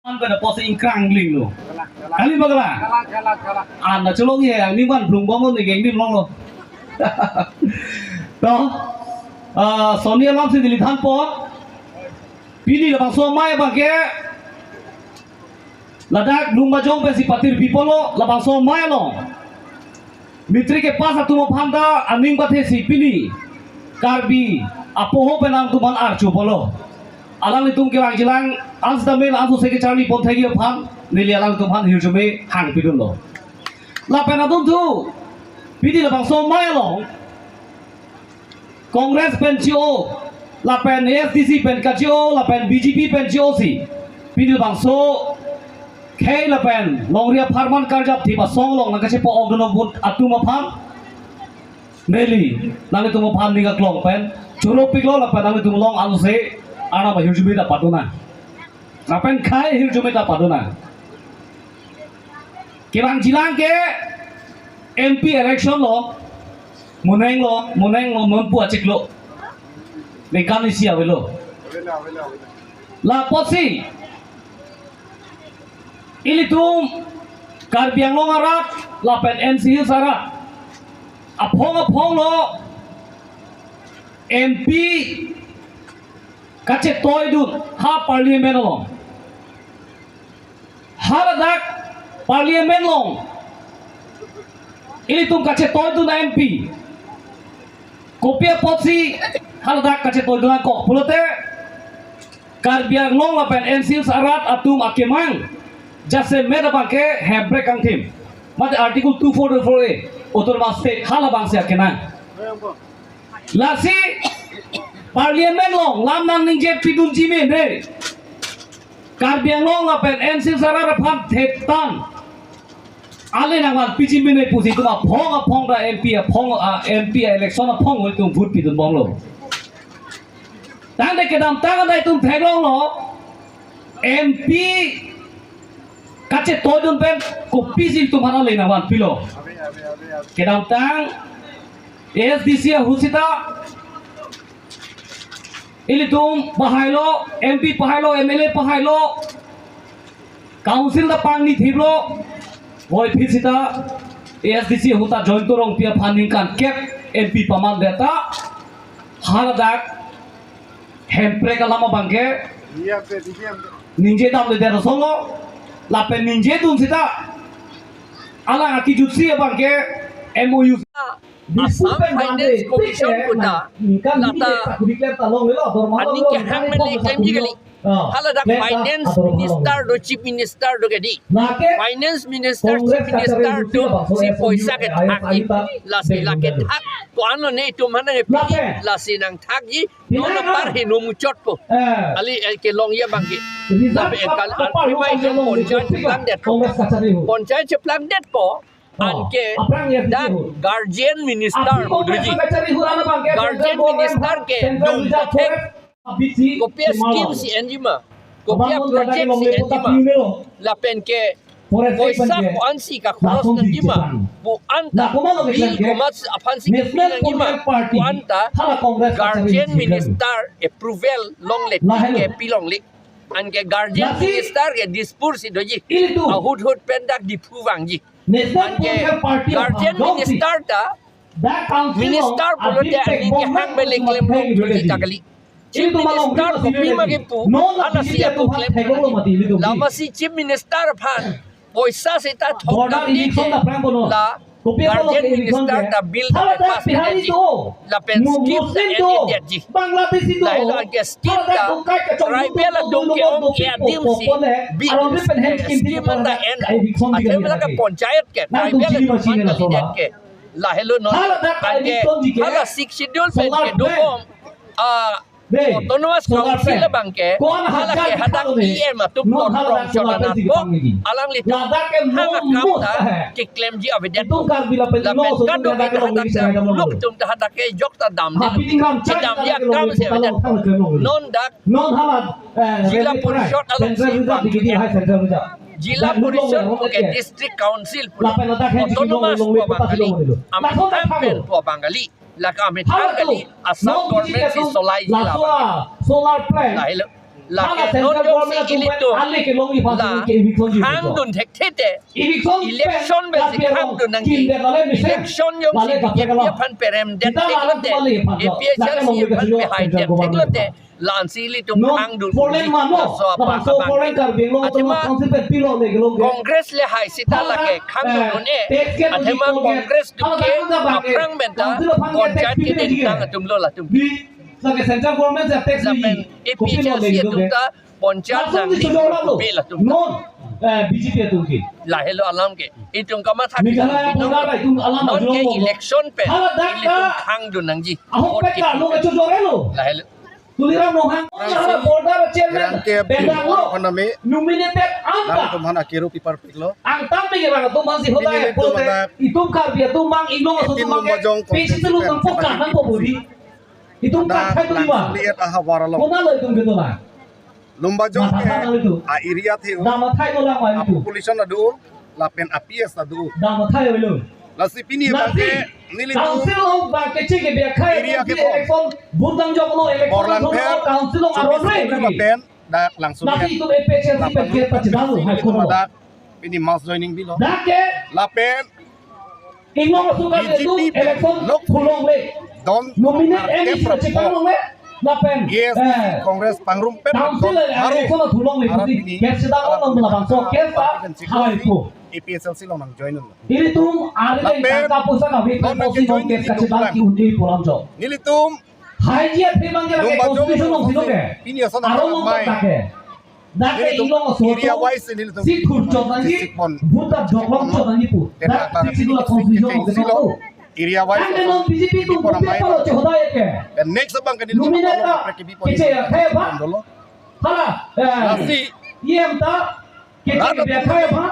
pada pose ingkrang ling lo. Kali bagala. Anda colong ya, ini kan belum bangun nih, ini belum lo. Toh, Sonia langsung dilihat po. Pilih lepas somai pakai. Ladak lumba jong pe si patir pipolo lepas somai lo. Mitri ke pas atu mau panda aning pathe si pilih. Karbi, apoho penang tuman arcu polo. Alang litung kirang jilang, ans tamil ansu seke charli pon thegi phan, nili alang tumhan hirjume hang pidun lo. La penadun tu, pidi la bang so mai lo. Congress pen CO, la pen AFDC pen KCO, la pen BJP pen COC. Pidi la bang so, kay la pen longria farman karjap thiba song long nang kasi po ogdono but atuma phan. Nili, nang ituma phan niga klong pen, churok piklo la pen nang ituma long ansu se Ana bah hirjume da padona. Apen khai hirjume da padona. Kirang jilang ke MP election lo, muneng lo mampu acik lo. Nekan isia lo. La posi. Ili tum karbiang lo ngarat, la pen NC sarat. Apong lo MP kace toy dun ha parliament long haradak parliament long ini tum kace toy dun MP kopia potsi haradak kace toy dun ko pulote karbiang long lapen NC sarat atum akemang jase meda bangke hebrek ang tim mate article 244a otonomous state hala bangse akenan lasi Parliament long lam nang ningje pidun jime de karbiang long apen NC sarara phan thetan ale nangwan pijime ne pusi tuma phong da MP MP election phong hoi tum vote pidun bong lo tang de kedam tang dai tum thaglong lo MP kache toidun pen ko pisi tum hana le nangwan pilo kedam tang ASDC husita Ili tum pahailo MP pahailo MLA pahailo council da pangni thiblo boy phisita ASDC huta join torong pia phaning kan kep MP paman deta haradak hempre kalama bangke ninje dam le dera songo lape ninje dum sita ala aki jutsi bangke MOU Assam Finance Commission punya lata aning ke hang mele claim jigali haladak finance minister do chief minister do gadi finance minister chief minister do si poisa ke thaki lasi lake thak to ano ne to mana ne lasi nang thaki no na par he no muchot po ali ke long ya bangki labe ekal primai ke ponchai cheplang det po anke dak guardian minister budji guardian minister ke dum tek kopia scheme si enjima kopia project si enjima lapen ke poisa ko ansi ka cross enjima bu anta bil komat afansi ke enjima bu anta guardian minister approval long let ke pilong lik anke guardian minister ke dispur si doji hud pendak dipuwang ji guardian minister ta minister puluh dia ni hang beli klaim kita kali chief minister kopi magi pu ana sia tu klaim lama si chief minister phan poisa se ta thokam ni la guardian minister ta bill ta pass ni la pen scheme ta ni dia ji la ilo ke scheme ta tribal dum ke om ke adim si bill scheme ta en atem la ka panchayat ke tribal ke la hello no ke hala six schedule pen ke dum autonomous council bangke hala ke hadak em tu kontrol chona ko alang li hanga kamta ke claim ji avedet la pen ka do ka hadak luk tum ta hadak ke jok ta dam de dam ya kam se avedet non dak jila porishod along se Jila Purishad ke district council autonomous po Bangali am campaign po Bangali la kami Bangali Assam government si solai jila solar plant la ke non yong si ilitum la hang dun thek thete election be si hang dun nang ki election yong si ye phan perem det thek lote APSL si ye phan be hai det thek lote lan si ilitum hang dun so pa ka bang atima congress le hai sita la ke hang dun ne atima congress du ke aprang benta konjat ke din tang atum lo la tum Sebagai central government saya tax Zapen APHLC tumta poncat nang ni kupi lah tumta non BJP itu ki lah hello alam ke itung kama thak Meghalaya Bangala itu alam non ke election pe ilitung khang dun nang ji Ahok peka lo ke jore lo lah hello tuliran nohang ala border chairman bendang lo nominated angka तुम्हारा केरो paper Piccolo ang tambe ge bang tum masih hota hai bolte itum kar dia tum mang inong asu tum mang pesi tu tum pokka mang ko bodi itum kar khai tu lima lihat aha waralo kona lo itum gitu lah lumba jong ke a area the dama thai lo lang mai itu population adu lapen apies adu dama thai lo la sipini bangke nili council lo bang kecil ke biar khai election budang jong lo election council lo aron re lapen dak langsung nanti itu EPCL di bagian pacidalu hai kono dak ini mass joining bilo dak ke lapen inong suka itu election pulong le don nominate any second le lapen yes congress pangrum pen council le election pulong le putih kesedang lo nang belakang so kesa hai ko APSLC lo nang join ini tum ada yang kampus kami posisi no kes kesedang ki undi pulang jo nili tum hai dia themang ke lagi constitution nong silo ke ini asal aro nong tak ke dak ke inong so area wise nili tum si thur jo nangi buta doklong jo nangi pu dak si dula constitution ke silo area wise kan non BJP tu palo che hoda ke dan next bang ke nili nominate ke ya kaya ba hala nasi yem ta ke biar kaya ba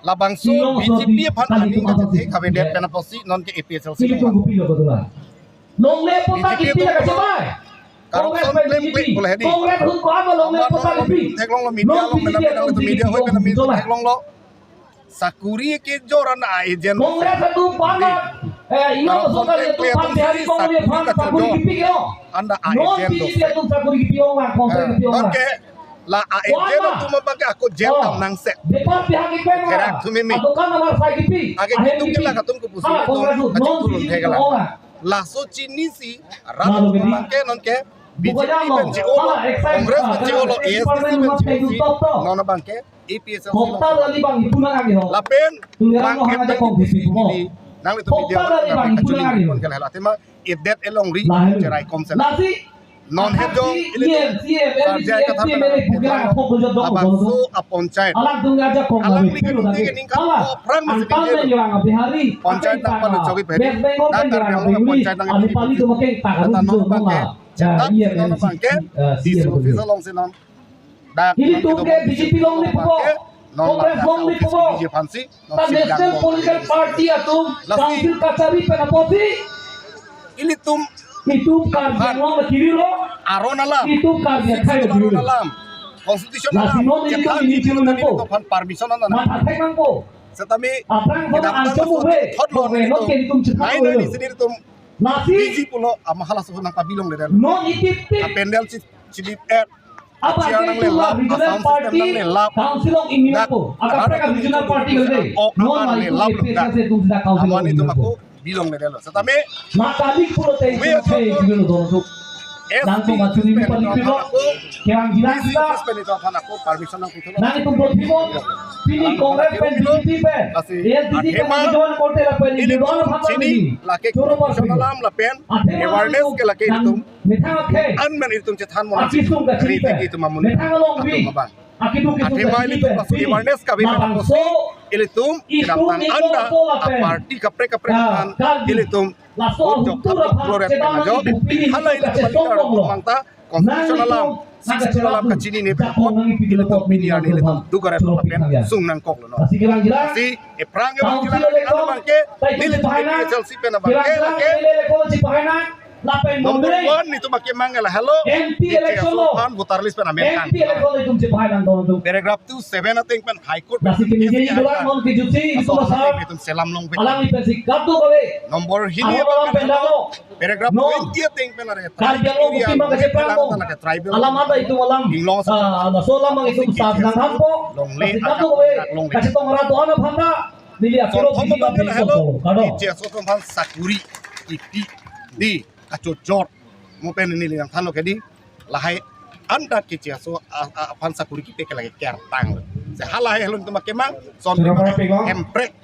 labang so BJP phan ani ka the kabinet penaposi non ke APSLC sili tunggu pilo betulan long le pota kipi ka sebai Kongres klaim boleh di Kongres hun ko ama long le pota kipi teklong lo media lo menang itu media hoy menang itu teklong lo sakuri ke joran a ejen Kongres tu pana ino so ka tu pan bihari kongres pan sakuri kipi ke anda a non ejen BJP tu sakuri kipi ong kongres kipi ong oke la a ejen tu mabake aku jel tam nang se depan pihak kipi Kerak tu mimi adukan nomor 5 kipi age kitu kila katum ku pusu tu kacung turun hegala la so chini si rat mangke non ke BJP benci olo Kongres benci olo ESC benci nona bangke APSLC Kota dari bang ibu nang agi ho. lapen Tuliran mo hanga jakong bisi mo. nang itu video kan kaculi pun kala tema idet elong ri cerai komsel non hedong sarjai kata abang su aponcait Alang tunga jakong alang lagi. liga tiga ningkat pran masih Angpan tinggi yang bihari. poncait tak pada jogi beri Datar yang lo poncait nang ali pali tu makai tak kata harus non tu bangke cetak non bangke di visa long sinon dak Ini tungke BJP long ni po. Kongres long ni po. BJP fansi Ta national political party atum council kachari penaposi ini tum itu karya long kiri lo aron alam itu karya kaya dulu. alam konstitusional Lah sino ini tu ini cuma nako. permission na Mata tekang ko. setami Aprang ko anso mo be. hotlo Ko no ke tum chha ai ko. di sini tum Nasi biji pulo amahala suhu nang pabilong le dal non itip. apendel ci at Apa nang le itu lap regional sound party system nang le lap council of ini nako. Agak mereka regional party gede. Non le itu lap IPC se tum sudah council. awan itu aku bilong le dal setami Maka di pulo teh dulu dong. Langsung maju ni pali pilo. Kerang gilang kita. aku permission nang kutulo Nang itu buat people. Pilih kongres pen BJP pen. LTD pen jual kote la pen jual apa sini laki konstitusional alam la pen awareness ke laki itu Metang ke. anmen itu cetan mo Aki sung ka Riti cipe. itu mamun Metang long bi. Aki tu kita Akhirnya itu masuk awareness kami so ilitum kedatangan anda parti kapre-kaprean ilitum untuk kapur penajo hala ini kepada mangta konstitusional alam konstitusional alam kecil ini ilitum media ilitum duga pen sung nang kok lono Masih kerang jelas. si eprang yang jelas ana bangke ilitum SLC pen bangke lake lapen Nomor Monday 1 itu makin mangga lah. Hello. MP election lo. Kan voter list pen Amerikan. MP election itu cepat dan tu Paragraph 2 7 ating pen High Court. nasi kini juga non kijusi itu masa itu selam long pen. alam ipensi katu kau Nomor hini alam alam pendalo paragraph No. 20 ating pen ada. karya lo bukti maka sepako Tribal. alam ada itu alam Inglong ada solam mang itu sa nang hampo kasi katu kau kasi tong ratu anak handa nili akiro Contoh bisi tadi bisi hello. kado Di Sotom Hal Sakuri Iki di Kacojor mau pen ini yang tano kedi lahai anda kecil so pan Sakuri kita lagi kertang. Sehalai hello itu makemang son emprek.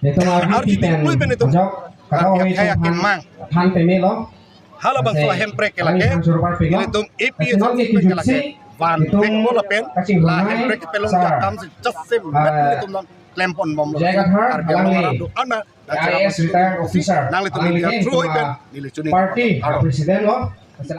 Itu mah Arti lu pen itu. Kalau Kayak kemang. Han pemelo. Hala bang so emprek lagi. Itu EP Senang so gitu lagi. Van pek bola pen. Lah emprek pelong jakam sejasem. Itu non klempon bom. Jagat har halangi. Ana IAS retired officer. Nang itu nili true pen nili cuni. Party presiden lo.